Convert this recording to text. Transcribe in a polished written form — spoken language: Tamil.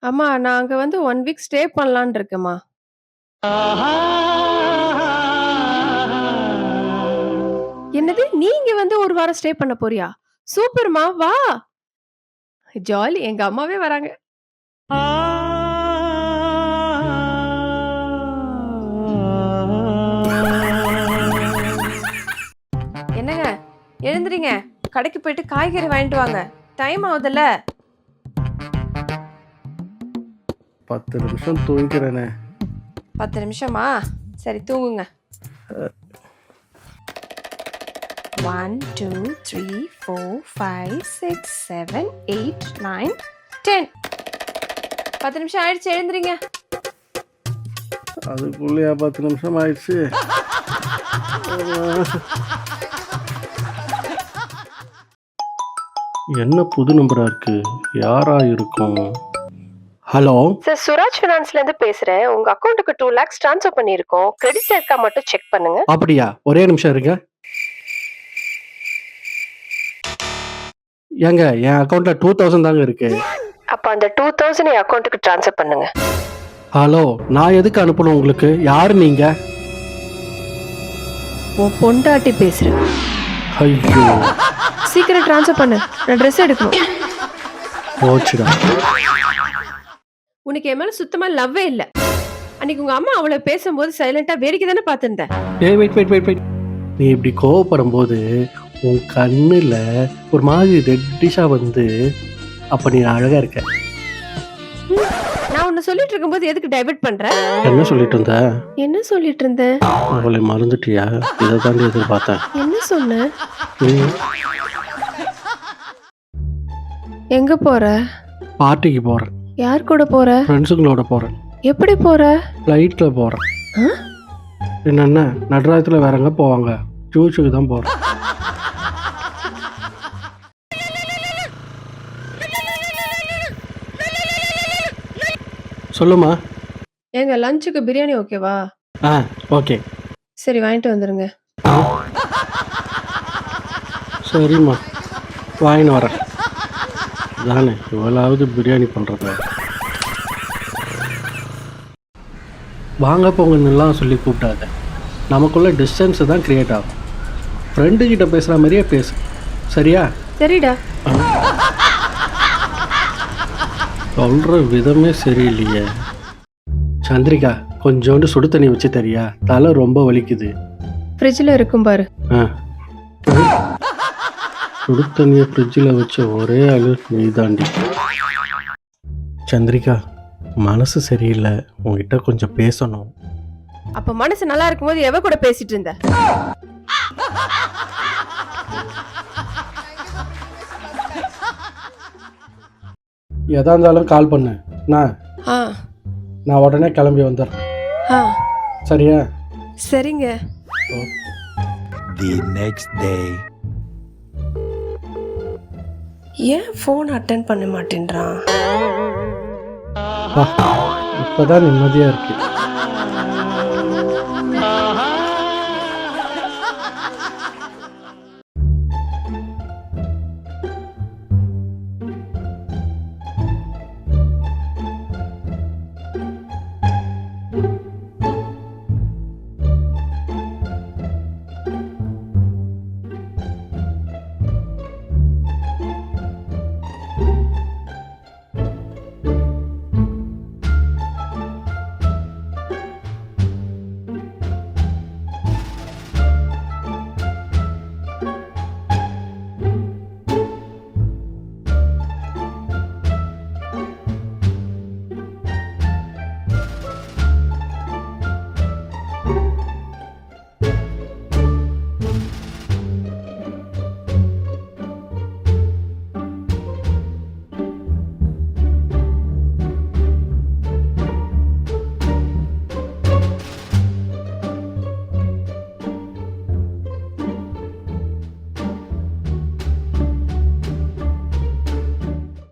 அம்மா நான் அங்க வந்து 1 வீக் ஸ்டே பண்ணலான்னு இருக்கேம்மா. என்னது? நீங்க வந்து 1 வாரம் ஸ்டே பண்ண போறியா? சூப்பர்மா வா! ஜாலி எங்க அம்மாவே வராங்க. என்னங்க? எழுந்திரிங்க. கடைக்கு போயிட்டு காய்கறி வாங்கிட்டு வாங்க. டைம் ஆகுதுல்ல. 10 நிமிஷம் தூங்கிக்கிறேனே. 10 நிமிஷமா? சரி தூங்குங்க. 1, 2, 3, 4, 5, 6, 7, 8, 9, 10. 10 நிமிஷம் ஆயிடுச்சு எழுந்திரிங்க. அதுக்குள்ளேயா 10 நிமிஷம் ஆயிடுச்சு? என்ன புது நம்பரா இருக்கு? யாரா இருக்கும்? ஹலோ சார் சுராஜ் ஃபினான்ஸ்ல இருந்து பேசுறேன். உங்க அக்கவுண்ட்டுக்கு 2 lakhs ட்ரான்ஸ்ஃபர் பண்ணியிருக்கோம். கிரெடிட் இருக்கா மட்டும் செக் பண்ணுங்க. அப்படியா? ஒரே நிமிஷம் இருங்க. ஏங்க என் அக்கௌண்ட்ல 2000 தாங்க இருக்கு. அப்ப அந்த 2000 என் அக்கவுண்ட்டுக்கு ட்ரான்ஸ்ஃபர் பண்ணுங்க. ஹலோ நான் எதுக்கு அனுப்பணும் உங்களுக்கு? யாரு நீங்க? உன் பொண்டாட்டி பேசுறேன். ஐயோ சீக்கிரம் ட்ரான்ஸ்ஃபர் பண்ணு. நான் ட்ரெஸ் எடுக்கணும். போச்சுடா. உனக்கு என் மேல சுத்தமா லவ்வே இல்ல. அன்னைக்கு உங்க அம்மா அவளை பேசும்போது சைலண்டா வேடிக்கை தானே பார்த்திருந்த. வெயிட். நீ இப்படி கோவப்படும் போது உன் கண்ணுல ஒரு மாதிரி ரெட்டிஷா வந்து அப்ப நீ அழகா இருக்க. நான் உன்னை சொல்லிட்டு இருக்கும்போது எதுக்கு டைவர்ட் பண்ற? என்ன சொல்லிட்டு இருந்த? என்ன சொல்லிட்டு இருந்த? அவளை மறந்துட்டியா? இதை தாண்டி எதிர்பார்த்தேன். என்ன சொன்ன? ம், எங்க போற? பார்ட்டிக்கு போறேன். யார் கூட போற? ஃப்ரெண்ட்ஸுங்களோட போறேன். எப்படி போற? ஃப்ளைட்ல போறேன். ஆ? என்னென்ன நடராஜத்துல வேற எங்க போவாங்க? ஜூஸுக்கு தான் போறேன். சொல்லுமா. ஏங்க லஞ்சுக்கு பிரியாணி ஓகேவா? ஆ ஓகே. சரி வாங்கிட்டு வந்துருங்க. சரிம்மா வாங்கின்னு வரேன். தானே இவ்வளவு பிரியாணி பண்றது. வாங்க போங்கன்னெல்லாம் சொல்லி கூப்பிட்டாத. நமக்குள்ள டிஸ்டன்ஸ் தான் கிரியேட் ஆகும். ஃப்ரெண்டு கிட்ட பேசுகிற மாதிரியே பேசு. சரியா? சரிடா. சொல்கிற விதமே சரியில்லையே. சந்திரிகா கொஞ்சோண்டு சுடு தண்ணி வச்சு தரியா? தலை ரொம்ப வலிக்குது. ஃப்ரிட்ஜில் இருக்கும் பாரு. ஆ சுடு தண்ணியை ஃப்ரிட்ஜில் வச்ச ஒரே ஆளு நீ தாண்டி. சந்திரிகா மனசு சரியில்லை, உங்ககிட்ட கொஞ்சம் பேசணும். அப்ப மனசு நல்லா இருக்கும்போது எவ கூட பேசிட்டு இருந்த? எதா இருந்தாலும் கால் பண்ணு. நான் உடனே கிளம்பி வந்துடுறேன். சரியா? சரிங்க. The next day. ஏன் ஃபோன் அட்டென்ட் பண்ண மாட்டேன்றான்? இப்பதான் நிம்மதியா இருக்கு.